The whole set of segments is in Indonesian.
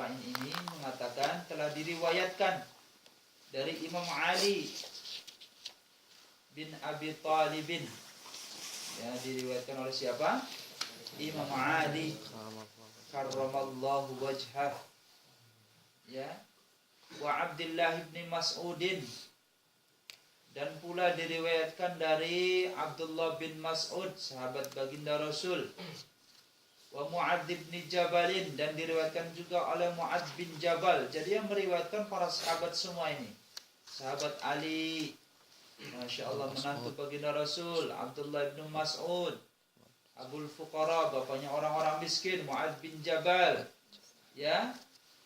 Arba'in ini mengatakan telah diriwayatkan dari Imam Ali bin Abi Thalibin. Ya, diriwayatkan oleh siapa? Imam Ali karramallahu wajhah. Ya. Wa Abdullah bin Mas'udin, dan pula diriwayatkan dari Abdullah bin Mas'ud, sahabat baginda Rasul. Wa Mu'adz bin Jabalin, dan diriwayatkan juga oleh Mu'adz bin Jabal. Jadi yang meriwayatkan para sahabat semua ini. Sahabat Ali, Masya Allah, menantu baginda Rasul, Abdullah bin Mas'ud, Abul Fuqara, bapaknya orang-orang miskin, Mu'adz bin Jabal. Ya,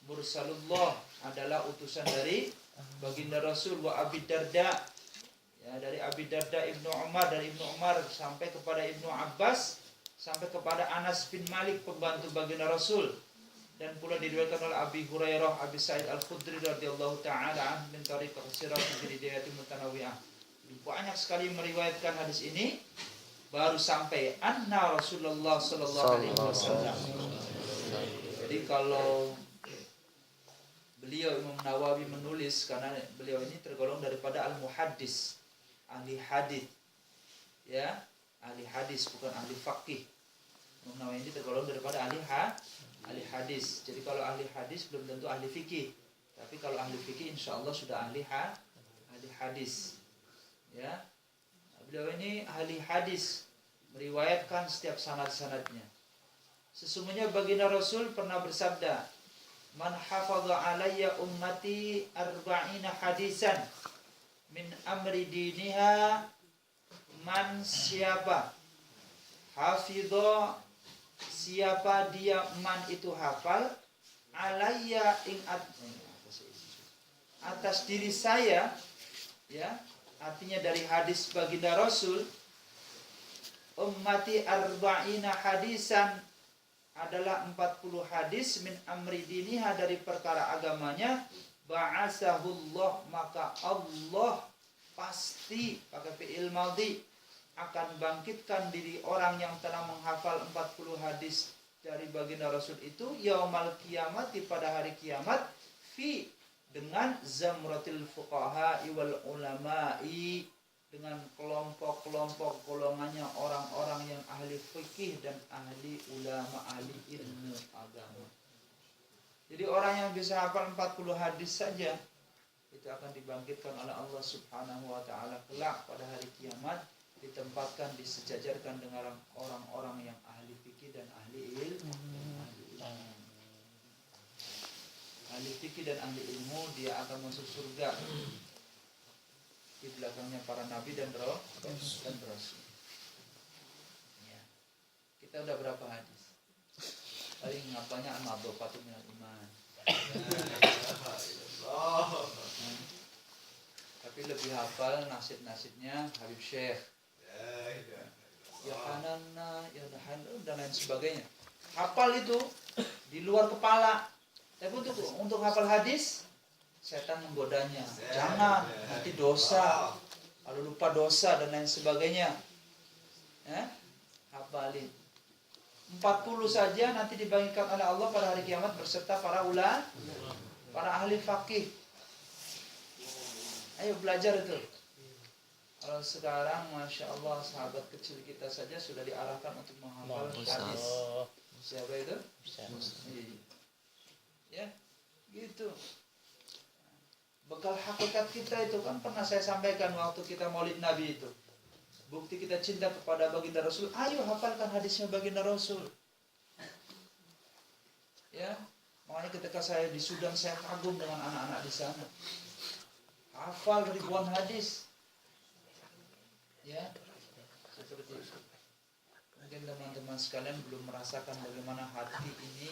Mursalullah, adalah utusan dari baginda Rasul. Wa Abi Darda, ya, dari Abi Darda Ibnu Umar, dari Ibnu Umar sampai kepada Ibnu Abbas, sampai kepada Anas bin Malik, pembantu baginda Rasul. Dan pula diriwayatkan oleh Abi Hurairah, Abi Sa'id Al-Khudri radhiyallahu taala anhu min tariq Sirat Bidayati Mutanawwi'ah. Banyak sekali meriwayatkan hadis ini, baru sampai anna Rasulullah sallallahu alaihi wasallam. Jadi kalau beliau Imam Nawawi menulis, karena beliau ini tergolong daripada al-muhaddis, ahli hadis. Ya, ahli hadis, bukan ahli fakih. Imam Nawawi ini tergolong daripada ahli hadis. Jadi kalau ahli hadis belum tentu ahli fikih. Tapi kalau ahli fikih insyaallah sudah ahli hadis. Ya. Beliau ini ahli hadis, meriwayatkan setiap sanad-sanadnya. Sesungguhnya baginda Rasul pernah bersabda, "Man hafadha alayya ummati arba'ina hadisan min amri diniha." Man siapa hafidho, siapa dia, man itu hafal, alayya ing atas diri saya, ya, artinya dari hadis baginda Rasul, ummati arba'ina hadisan adalah 40 hadis, min amri diniha, dari perkara agamanya, ba'asahullah, maka Allah pasti, pakai fi'il madhi, akan bangkitkan diri orang yang telah menghafal 40 hadis dari baginda Rasul itu, yaumal kiamati, pada hari kiamat, fi, dengan zamratil fuqaha wal ulama'i, dengan kelompok-kelompok golongannya orang-orang yang ahli fikih dan ahli ulama, ahli ilmu agama. Jadi orang yang bisa hafal 40 hadis saja itu akan dibangkitkan oleh Allah Subhanahu wa taala kelak pada hari kiamat, ditempatkan, disejajarkan dengan orang-orang yang ahli fikih dan ahli ilmu. Ahli fikih dan ahli ilmu, dia akan masuk surga di belakangnya para nabi dan rasul. Ya. Kita udah berapa hadis? Paling ngapanya an-nadhafatu minal iman. Tapi lebih hafal nasib-nasibnya Habib Syekh, ya Hanana, ya Hanan, dan lain sebagainya. Hafal itu di luar kepala. Tapi untuk hafal hadis, setan menggodanya. Jangan, nanti dosa. Kalau lupa dosa dan lain sebagainya. Ya, hafalin. 40 saja nanti dibangkitkan oleh Allah pada hari kiamat berserta para ulama, para ahli fakih. Ayo belajar itu. Kalau sekarang, Masya Allah, sahabat kecil kita saja sudah diarahkan untuk menghafal hadis. Siapa itu? Ya, gitu. Bekal hakikat kita itu kan pernah saya sampaikan waktu kita maulid Nabi itu. Bukti kita cinta kepada baginda Rasul, ayo hafalkan hadisnya baginda Rasul. Ya, makanya ketika saya di Sudan, saya kagum dengan anak-anak di sana. Hafal ribuan hadis. Ya, seperti itu. Mungkin teman-teman sekalian belum merasakan bagaimana hati ini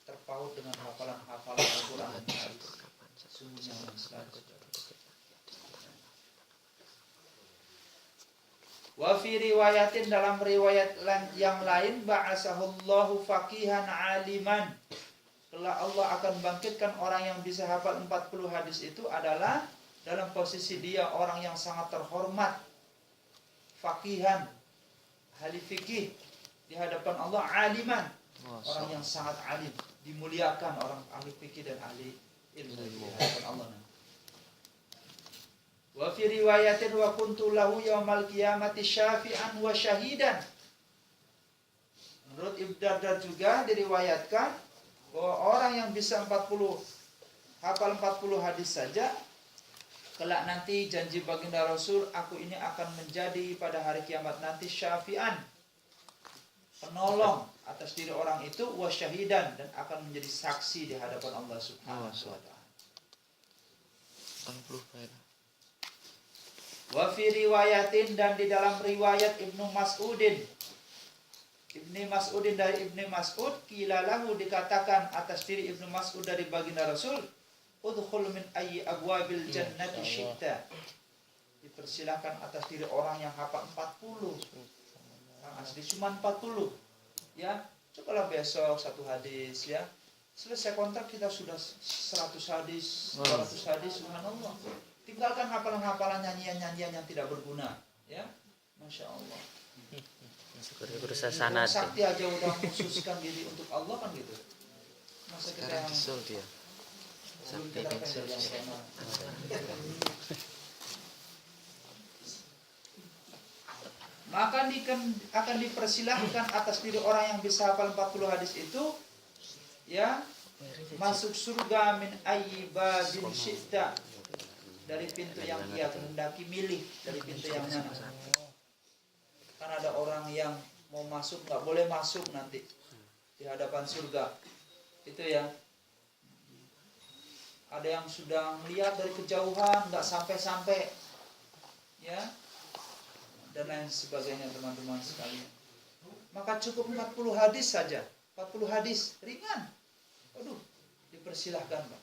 terpaut dengan hafalan-hafalan Al-Quran ini. Sungguh nyaman sekali. Wa fi riwayatin, dalam riwayat yang lain, ba'asahullahu faqihan aliman. Kelak Allah akan bangkitkan orang yang bisa hafal 40 hadis itu adalah dalam posisi dia orang yang sangat terhormat, faqihan, ahli fikih di hadapan Allah, aliman, orang yang sangat alim, dimuliakan orang ahli fikih dan ahli ilmu di hadapan Allah nanti. Wa fi riwayatin wa kuntu lahu yaumal qiyamati syafi'an wa syahidan. Menurut Ibnu Darda juga diriwayatkan bahwa orang yang bisa hafal 40 hadis saja, kelak nanti janji baginda Rasul, aku ini akan menjadi pada hari kiamat nanti syafi'an, penolong atas diri orang itu, wa syahidan, dan akan menjadi saksi di hadapan Allah Subhanahu wa taala. Wa fi riwayatin, dan di dalam riwayat Ibnu Mas'udin dari Ibnu Mas'ud, kilalahu dikatakan atas diri Ibnu Mas'ud dari baginda Rasul, udkhul min ayyi abwabil jannati syi'ta. Dipersilakan atas diri orang yang hafal 40. Asli cuma 40. Ya, cobalah besok satu hadis ya. Selesai kontrak kita sudah 100 hadis, 200 hadis, subhanallah. Tinggalkan hafalan-hafalan nyanyian-nyanyian yang tidak berguna, ya. Masya Allah. Sakti aja udah khususkan diri untuk Allah kan gitu. Masa kita yang belum kita pengen yang sama. Maka akan dipersilahkan atas diri orang yang bisa hafal 40 hadis itu, ya, masuk surga min ayyi babin syi'ta, dari pintu yang ia kehendaki, milih dari pintu yang mana. Kan ada orang yang mau masuk nggak boleh masuk nanti di hadapan surga itu ya. Ada yang sudah melihat dari kejauhan nggak sampai-sampai ya, dan lain sebagainya teman-teman sekalian. Maka cukup 40 hadis saja, 40 hadis ringan. Aduh, dipersilahkan Pak.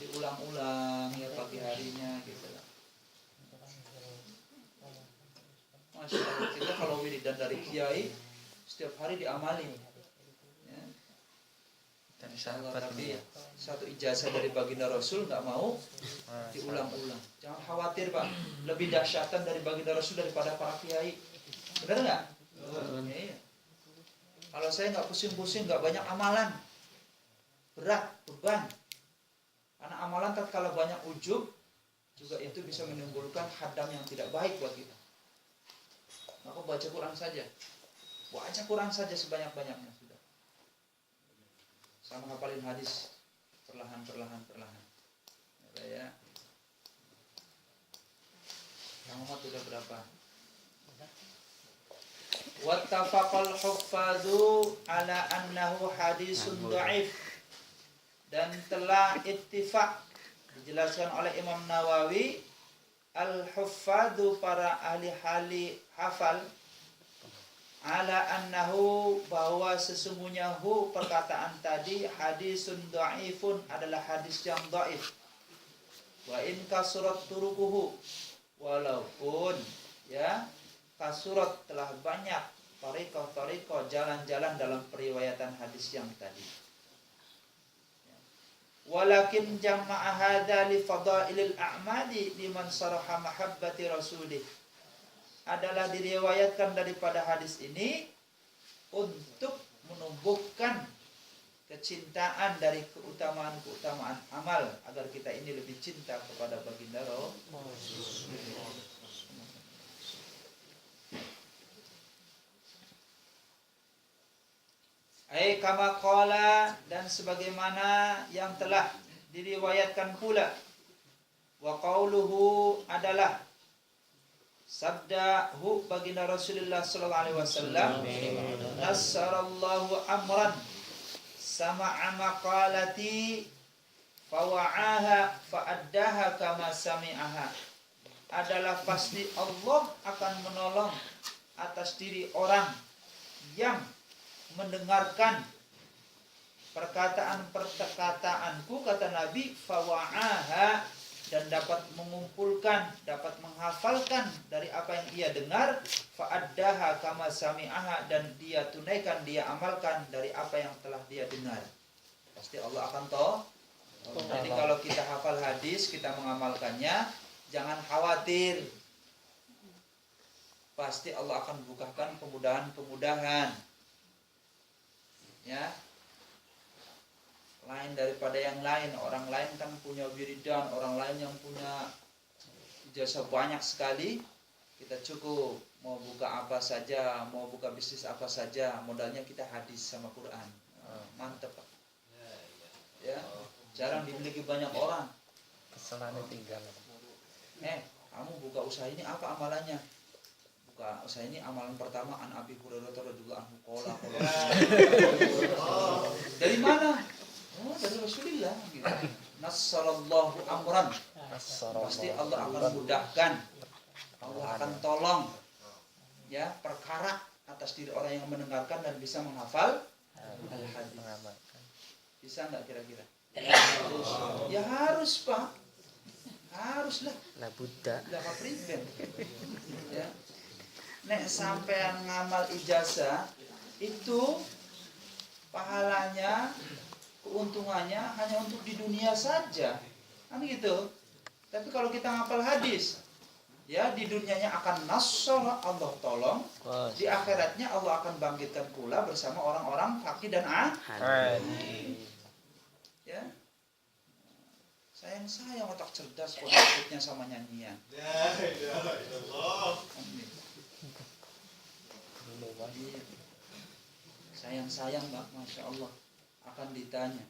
Diulang-ulang ya pagi harinya gitu lah. Masya Allah, kita kalau wiridan dari kiai setiap hari diamali ya. Tapi satu ijazah dari baginda Rasul nggak mau diulang-ulang. Jangan khawatir Pak, lebih dahsyatan dari baginda Rasul daripada para kiai. Benar nggak? Iya. Kalau saya nggak pusing-pusing, nggak banyak amalan, berat, beban. Karena amalan tatkala banyak ujub juga itu bisa menimbulkan hadam yang tidak baik buat kita. Maka baca Quran saja. Baca Quran saja sebanyak-banyaknya sudah. Sama hafalin hadis perlahan. Ya. Yang Muhammad sudah berapa? Wattafaqal huffadhu ala annahu hadisun dha'if. Dan telah ittifaq dijelaskan oleh Imam Nawawi, al-huffadhu para ahli hafal, ala annahu bahwa sesungguhnya perkataan tadi hadisun dha'ifun adalah hadis yang dhaif. Wa in kasurat turukuhu, walaupun ya kasurat telah banyak tariqah jalan-jalan dalam periwayatan hadis yang tadi. Walakin jama'a hadza li fadailil a'mali liman saraha mahabbati rasulih, adalah diriwayatkan daripada hadis ini untuk menumbuhkan kecintaan dari keutamaan amal, agar kita ini lebih cinta kepada baginda Rasul. Kama qala, dan sebagaimana yang telah diriwayatkan pula, wa qauluhu adalah sabda baginda Rasulullah sallallahu alaihi wasallam, nassarallahu amran sama'a maqalati fawa'aha fa'addaha kama sami'aha, adalah pasti Allah akan menolong atas diri orang yang mendengarkan perkataanku, kata Nabi, fawa'aha, dan dapat mengumpulkan, dapat menghafalkan dari apa yang ia dengar, fa'addaha kama sami'aha, dan dia tunaikan, dia amalkan dari apa yang telah dia dengar. Pasti Allah akan tahu. Jadi kalau kita hafal hadis, kita mengamalkannya, jangan khawatir. Pasti Allah akan bukakan kemudahan-kemudahan. Ya, lain daripada yang lain. Orang lain kan punya wiridan, orang lain yang punya ijazah banyak sekali. Kita cukup mau buka apa saja, mau buka bisnis apa saja, modalnya kita hadis sama Quran. Mantep Pak. Ya, jarang dimiliki banyak orang. Pesanannya tinggal. Kamu buka usaha ini apa amalannya? Buka usaha ini amalan pertama an Abi Hurairah radhiyallahu anhu qala. Dari mana? Oh, dari Rasulullah gitu. Nasallallahu amran. Pasti Allah akan mudahkan. Allah akan tolong ya perkara atas diri orang yang mendengarkan dan bisa menghafal al-hadis. Bisa enggak kira-kira? Ya harus Pak. Haruslah. La Buddha. Lah prevent. Ya. Nek sampean ngamal ijazah itu pahalanya, keuntungannya hanya untuk di dunia saja. Kan gitu. Tapi kalau kita ngapal hadis, ya di dunianya akan nasr, Allah tolong. Di akhiratnya Allah akan bangkitkan pula bersama orang-orang faqih dan alim. Ya. Sayang otak cerdas kok ikutnya sama nyanyian. Ya Allah. Sayang Mbak, Masya Allah akan ditanya.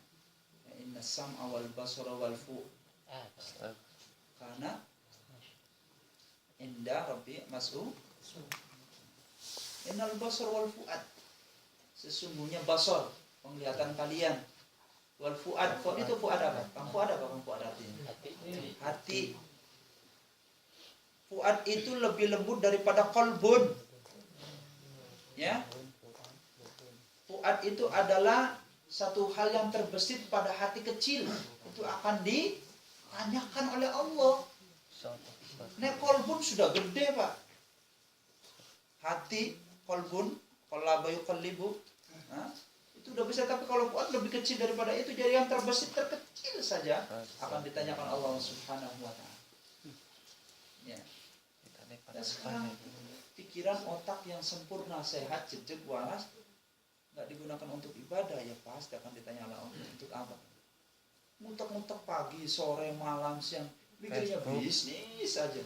Inna sam'a wal basara wal fu'ad karena inda Rabbi mas'u innal basar wal fu'ad, sesungguhnya basar penglihatan kalian, wal fu'ad, itu fu'ad apa? Kang fu'ad apa? Kang fu'ad artinya hati. Fu'ad itu lebih lembut daripada qalbun. Ya, fu'ad itu adalah satu hal yang terbesit pada hati kecil, itu akan ditanyakan oleh Allah. Nek qalbun sudah gede Pak, hati qalbun, qalaba yuqallibu, itu udah bisa. Tapi kalau fu'ad lebih kecil daripada itu, jadi yang terbesit terkecil saja akan ditanyakan Allah Subhanahu wa ta'ala. Ya. Dan sekarang pikiran otak yang sempurna, sehat, jejak, waras nggak digunakan untuk ibadah, ya pasti akan ditanya Allah untuk apa? Ngutek-ngutek pagi, sore, malam, siang, mikirnya bisnis saja.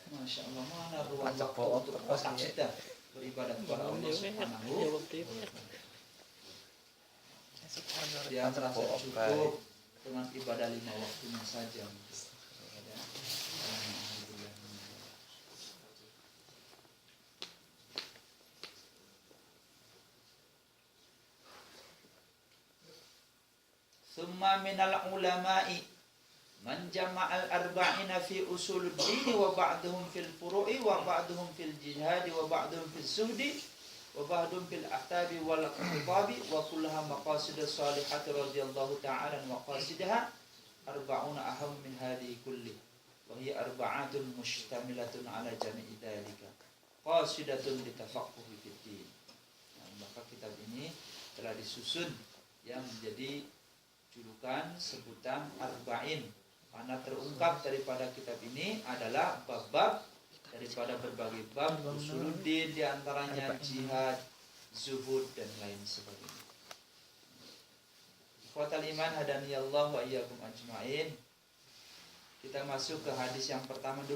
Masya Allah, mana ruang waktu untuk otak kita beribadah kepada Allah Subhanahu. Dia merasa cukup dengan ibadah 5 waktunya saja. Summa minal ulama'i man jama'al arba'ina fi usuluddin wa ba'duhum fil furu'i wa ba'duhum fil jihad wa ba'duhum fil zuhdi wa ba'duhum fil ahtabi wal khitabi wa kullaha maqasid salihati radhiyallahu ta'ala wa qasidaha arba'una aham min hadhihi kulli wa hiya arba'atun mushtamilatun ala jami'i dhalika qasidatun litafaqquhi fid din. Maka kitab ini telah disusun yang menjadi julukan sebutan arba'in, karena terungkap daripada kitab ini adalah bab-bab daripada berbagai bab usuluddin, diantaranya jihad, zuhud dan lain sebagainya. Ikhwatal iman hadaniyallahu wa iyyakum ajma'in. Kita masuk ke hadis yang pertama dulu.